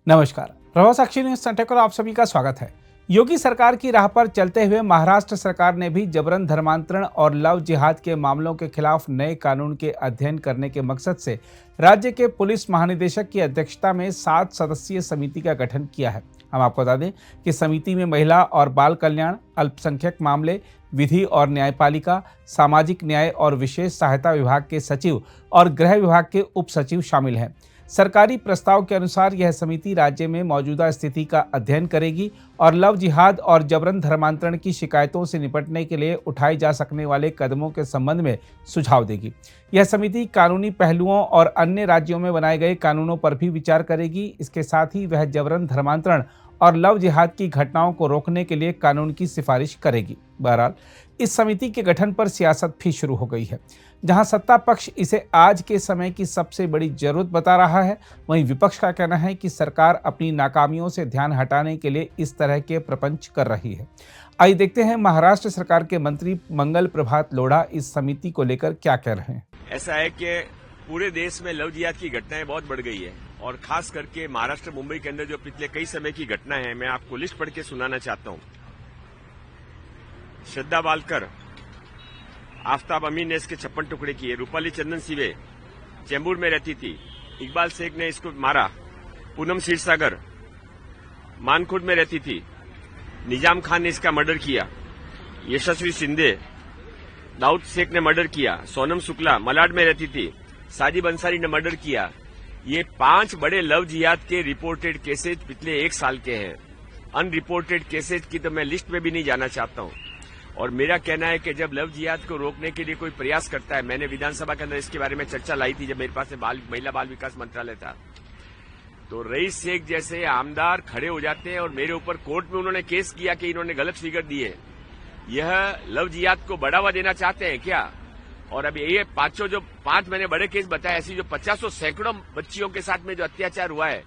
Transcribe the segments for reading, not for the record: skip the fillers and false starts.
नमस्कार, प्रभाव साक्षी news centre पर आप सभी का स्वागत है। योगी सरकार की राह पर चलते हुए महाराष्ट्र सरकार ने भी जबरन धर्मांतरण और लव जिहाद के मामलों के खिलाफ नए कानून के अध्ययन करने के मकसद से राज्य के पुलिस महानिदेशक की अध्यक्षता में 7 सदस्यीय समिति का गठन किया है। हम आपको बता दें कि समिति में महिला और बाल कल्याण, अल्पसंख्यक मामले, विधि और न्यायपालिका, सामाजिक न्याय और विशेष सहायता विभाग के सचिव और गृह विभाग के उप सचिव शामिल हैं। सरकारी प्रस्ताव के अनुसार यह समिति राज्य में मौजूदा स्थिति का अध्ययन करेगी और लव जिहाद और जबरन धर्मांतरण की शिकायतों से निपटने के लिए उठाए जा सकने वाले कदमों के संबंध में सुझाव देगी। यह समिति कानूनी पहलुओं और अन्य राज्यों में बनाए गए कानूनों पर भी विचार करेगी। इसके साथ ही वह जबरन धर्मांतरण और लव जिहाद की घटनाओं को रोकने के लिए कानून की सिफारिश करेगी। बहरहाल, इस समिति के गठन पर सियासत भी शुरू हो गई है। जहां सत्ता पक्ष इसे आज के समय की सबसे बड़ी जरूरत बता रहा है, वहीं विपक्ष का कहना है कि सरकार अपनी नाकामियों से ध्यान हटाने के लिए इस तरह के प्रपंच कर रही है। आइए देखते हैं महाराष्ट्र सरकार के मंत्री मंगल प्रभात लोढ़ा इस समिति को लेकर क्या कह रहे हैं। ऐसा है कि पूरे देश में लव जिहाद की घटनाएं बहुत बढ़ गई है और खास करके महाराष्ट्र, मुंबई के अंदर जो पिछले कई समय की घटना है, मैं आपको लिस्ट पढ़ के सुनाना चाहता हूं। श्रद्धा बालकर, आफ्ताब अमीन ने इसके 56 टुकड़े किए। रूपाली चंदन सिवे चेंबूर में रहती थी, इकबाल शेख ने इसको मारा। पूनम क्षीरसागर मानखुर्द में रहती थी, निजाम खान ने इसका मर्डर किया। यशस्वी शिंदे, दाऊद शेख ने मर्डर किया। सोनम शुक्ला मलाड में रहती थी, साजिब अंसारी ने मर्डर किया। ये 5 बड़े लव जिहाद के रिपोर्टेड केसेज पिछले 1 साल के हैं। अनरिपोर्टेड केसेज की तो मैं लिस्ट में भी नहीं जाना चाहता हूं। और मेरा कहना है कि जब लव जिहाद को रोकने के लिए कोई प्रयास करता है, मैंने विधानसभा के अंदर इसके बारे में चर्चा लाई थी जब मेरे पास महिला बाल विकास मंत्रालय था, तो रईस शेख जैसे आमदार खड़े हो जाते हैं और मेरे ऊपर कोर्ट में उन्होंने केस किया कि इन्होंने गलत फिगर दिए। यह लव जिहाद को बढ़ावा देना चाहते हैं क्या? और अब ये 5 मैंने बड़े केस बताए, ऐसी जो 50 सैकड़ों बच्चियों के साथ में जो अत्याचार हुआ है,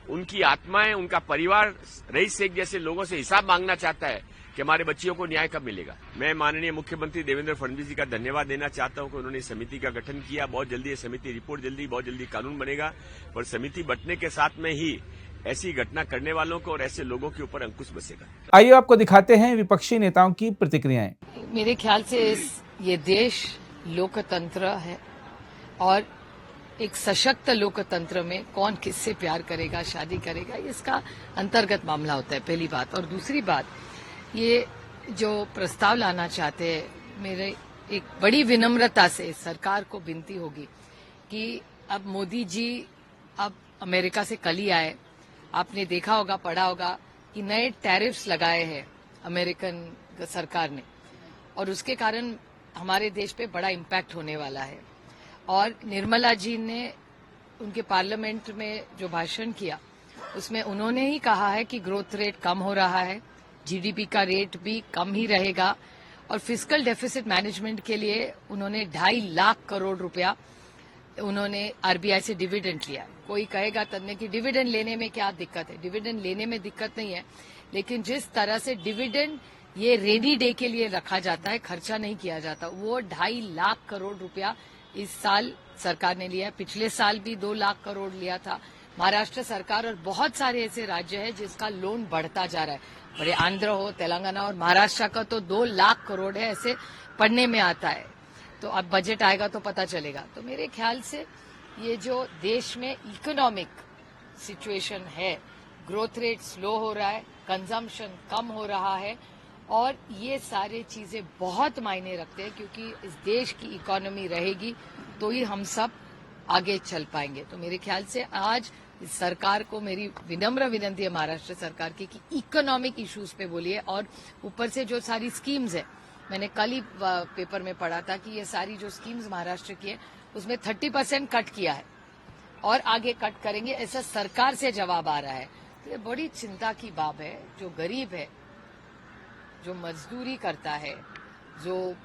उनकी आत्माएं, उनका परिवार रईस शेख जैसे लोगों से हिसाब मांगना चाहता है कि हमारे बच्चियों को न्याय कब मिलेगा। मैं माननीय मुख्यमंत्री देवेंद्र फडणवीस जी का धन्यवाद देना चाहता हूं कि उन्होंने समिति का गठन किया। बहुत जल्दी ये समिति रिपोर्ट बहुत जल्दी कानून बनेगा। और समिति बंटने के साथ में ही ऐसी घटना करने वालों को और ऐसे लोगों के ऊपर अंकुश बसेगा। आइए आपको दिखाते हैं विपक्षी नेताओं की प्रतिक्रियाएं। मेरे ख्याल से ये देश लोकतंत्र है और एक सशक्त लोकतंत्र में कौन किससे प्यार करेगा, शादी करेगा, इसका अंतर्गत मामला होता है, पहली बात। और दूसरी बात, ये जो प्रस्ताव लाना चाहते हैं, मेरे एक बड़ी विनम्रता से सरकार को विनती होगी कि अब मोदी जी अब अमेरिका से कल ही आए, आपने देखा होगा, पढ़ा होगा कि नए टैरिफ्स लगाए हैं अमेरिकन सरकार ने, और उसके कारण हमारे देश पे बड़ा इम्पैक्ट होने वाला है। और निर्मला जी ने उनके पार्लियामेंट में जो भाषण किया, उसमें उन्होंने ही कहा है कि ग्रोथ रेट कम हो रहा है, जीडीपी का रेट भी कम ही रहेगा, और फिस्कल डेफिसिट मैनेजमेंट के लिए उन्होंने 2.5 लाख करोड़ रुपया उन्होंने आरबीआई से डिविडेंड लिया। कोई कहेगा तब कि डिविडेंड लेने में क्या दिक्कत है? डिविडेंड लेने में दिक्कत नहीं है, लेकिन जिस तरह से डिविडेंड ये रेनी डे के लिए रखा जाता है, खर्चा नहीं किया जाता, वो 2.5 लाख करोड़ रुपया इस साल सरकार ने लिया है। पिछले साल भी 2 लाख करोड़ लिया था महाराष्ट्र सरकार, और बहुत सारे ऐसे राज्य हैं जिसका लोन बढ़ता जा रहा है। बड़े आंध्र हो, तेलंगाना और महाराष्ट्र का तो 2 लाख करोड़ है, ऐसे पढ़ने में आता है। तो अब बजट आएगा तो पता चलेगा। तो मेरे ख्याल से ये जो देश में इकोनॉमिक सिचुएशन है, ग्रोथ रेट स्लो हो रहा है, कंजम्पशन कम हो रहा है, और ये सारी चीजें बहुत मायने रखते हैं, क्योंकि इस देश की इकोनॉमी रहेगी तो ही हम सब आगे चल पाएंगे। तो मेरे ख्याल से आज इस सरकार को मेरी विनम्र विनती है, महाराष्ट्र सरकार की, कि इकोनॉमिक इश्यूज पे बोलिए। और ऊपर से जो सारी स्कीम्स है, मैंने कल ही पेपर में पढ़ा था कि ये सारी जो स्कीम्स महाराष्ट्र की है, उसमें 30% कट किया है और आगे कट करेंगे, ऐसा सरकार से जवाब आ रहा है। तो ये बड़ी चिंता की बात है। जो गरीब है, जो मजदूरी करता है, जो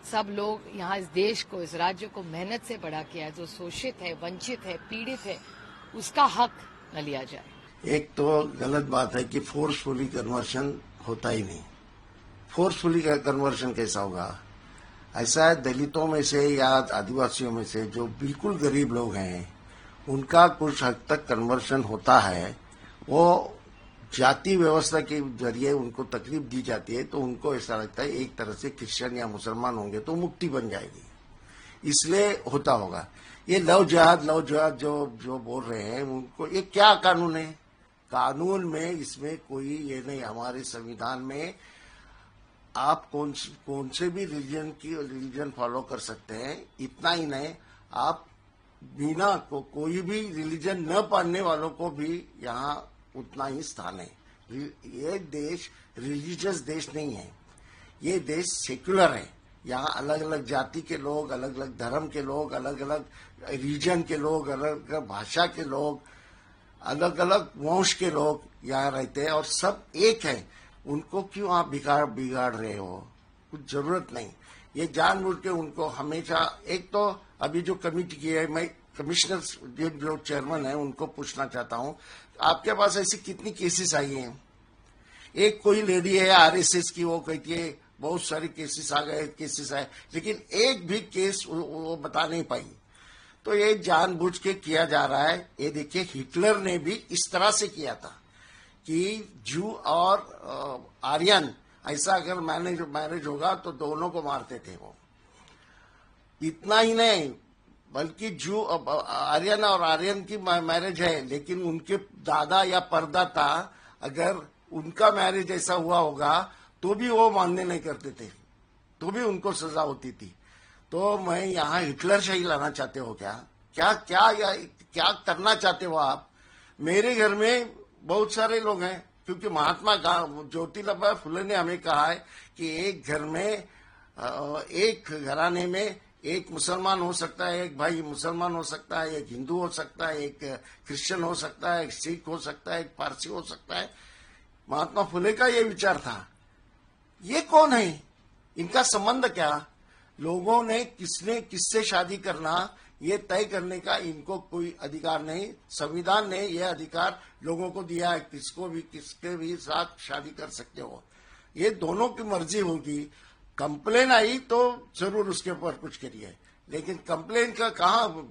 सब लोग यहाँ इस देश को, इस राज्य को मेहनत से बड़ा किया है, जो शोषित है, वंचित है, पीड़ित है, उसका हक न लिया जाए। एक तो गलत बात है कि फोर्सफुली कन्वर्शन होता ही नहीं। फोर्सफुली का कन्वर्शन कैसा होगा? ऐसा है, दलितों में से या आदिवासियों में से जो बिल्कुल गरीब लोग हैं, उनका कुछ हद तक कन्वर्शन होता है, वो जाति व्यवस्था के जरिए उनको तकलीफ दी जाती है, तो उनको ऐसा लगता है एक तरह से क्रिश्चियन या मुसलमान होंगे तो मुक्ति बन जाएगी, इसलिए होता होगा। ये लव जिहाद जो बोल रहे हैं उनको, ये क्या कानून है? कानून में इसमें कोई ये नहीं, हमारे संविधान में आप कौन से भी रिलीजन फॉलो कर सकते हैं, इतना ही नहीं, आप बिना कोई भी रिलीजन न पालने वालों को भी यहाँ उतना ही स्थान है। ये देश रिलीजियस देश नहीं है, ये देश सेक्युलर है। यहाँ अलग अलग जाति के लोग, अलग अलग धर्म के लोग, अलग अलग रीजन के लोग, अलग अलग भाषा के लोग, अलग अलग वंश के लोग यहाँ रहते हैं और सब एक है। उनको क्यों आप बिगाड़ रहे हो? कुछ जरूरत नहीं। ये जानबूझ के उनको हमेशा, एक तो अभी जो कमेटी की है, मैं कमिश्नर जो चेयरमैन है उनको पूछना चाहता हूँ, आपके पास ऐसी कितनी केसेस आई हैं? एक कोई लेडी है आरएसएस की, वो कहती है बहुत सारे केसेस आए, लेकिन एक भी केस वो बता नहीं पाई। तो ये जानबूझ के किया जा रहा है। ये देखिए, हिटलर ने भी इस तरह से किया था कि जू और आर्यन ऐसा अगर मैरिज होगा तो दोनों को मारते थे वो। इतना ही नहीं, बल्कि जू आर्यन और आर्यन की मैरिज है, लेकिन उनके दादा या परदादा अगर उनका मैरिज ऐसा हुआ होगा तो भी वो मान्य नहीं करते थे, तो भी उनको सजा होती थी। तो मैं यहाँ हिटलर शाही लाना चाहते हो क्या? क्या करना चाहते हो आप? मेरे घर में बहुत सारे लोग हैं, क्योंकि महात्मा ज्योतिबा फुले ने हमें कहा है कि एक घर में, एक घराने में एक मुसलमान हो सकता है, एक भाई मुसलमान हो सकता है, एक हिंदू हो सकता है, एक क्रिश्चियन हो सकता है, एक सिख हो सकता है, एक पारसी हो सकता है। महात्मा फुले का ये विचार था। ये कौन है? इनका संबंध क्या? लोगों ने किससे शादी करना ये तय करने का इनको कोई अधिकार नहीं। संविधान ने यह अधिकार लोगों को दिया है, किसके भी साथ शादी कर सकते हो। ये दोनों की मर्जी होगी। कंप्लेन आई तो जरूर उसके ऊपर कुछ करिए, लेकिन कंप्लेन का कहाँ,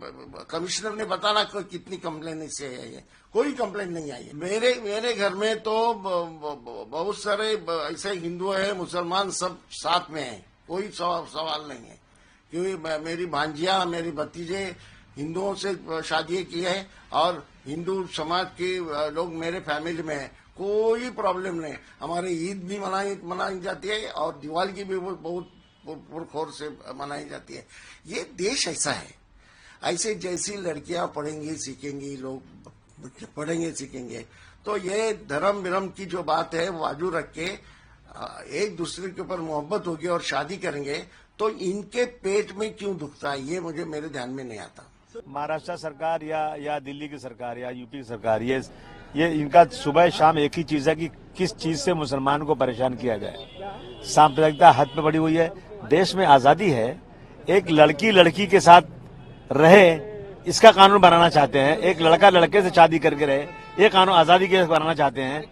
कमिश्नर ने बताना कितनी कंप्लेन इससे है? कोई कंप्लेन नहीं आई। मेरे घर में तो बहुत सारे ऐसे हिंदू है, मुसलमान सब साथ में है, कोई सवाल नहीं है। क्योंकि मेरी भांजिया, मेरी भतीजे हिंदुओं से शादी की है और हिंदू समाज के लोग मेरे फैमिली में है, कोई प्रॉब्लम नहीं। हमारे ईद भी मनाई जाती है और दिवाली की भी बहुत पुरखोर से मनाई जाती है। ये देश ऐसा है। ऐसे जैसी लड़कियां पढ़ेंगी सीखेंगी, लोग पढ़ेंगे सीखेंगे, तो ये धर्म विरम की जो बात है वो बाजू रख के एक दूसरे के ऊपर मोहब्बत होगी और शादी करेंगे, तो इनके पेट में क्यों दुखता है, ये मेरे ध्यान में नहीं आता। महाराष्ट्र सरकार या दिल्ली की सरकार या यूपी की सरकार, ये इनका सुबह शाम एक ही चीज है कि किस चीज से मुसलमान को परेशान किया जाए। सांप्रदायिकता हद पे बढ़ी हुई है। देश में आजादी है, एक लड़की के साथ रहे इसका कानून बनाना चाहते हैं, एक लड़का लड़के से शादी करके रहे ये कानून आजादी के बनाना चाहते हैं,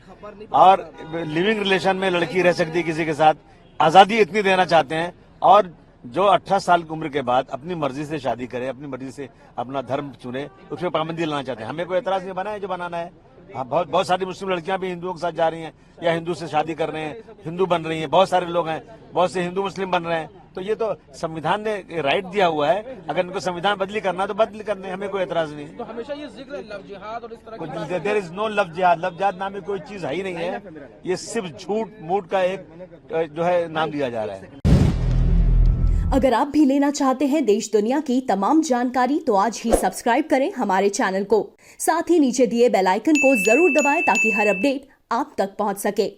और लिविंग रिलेशन में लड़की रह सकती है किसी के साथ, आजादी इतनी देना चाहते हैं। और जो 18 साल की उम्र के बाद अपनी मर्जी से शादी करे, अपनी मर्जी से अपना धर्म चुने, उसमें पाबंदी लाना चाहते हैं। हमें कोई एतराज नहीं बना है जो बनाना है। बहुत सारी मुस्लिम लड़कियां भी हिंदुओं के साथ जा रही हैं या हिंदू से शादी कर रहे हैं, हिंदू बन रही हैं। बहुत सारे लोग हैं, बहुत से हिंदू मुस्लिम बन रहे हैं। तो ये तो संविधान ने राइट दिया हुआ है, अगर इनको संविधान बदली करना तो बदली करने, हमें कोई एतराज नहीं। तो हमेशा ये जिक्र लव जिहाद और इस तरह देयर इज नो लव जिहाद। लव जिहाद नाम की कोई चीज है ही नहीं है। ये सिर्फ झूठ मूठ का एक जो है नाम दिया जा रहा है। अगर आप भी लेना चाहते हैं देश दुनिया की तमाम जानकारी तो आज ही सब्सक्राइब करें हमारे चैनल को। साथ ही नीचे दिए बेल आइकन को जरूर दबाएं ताकि हर अपडेट आप तक पहुंच सके।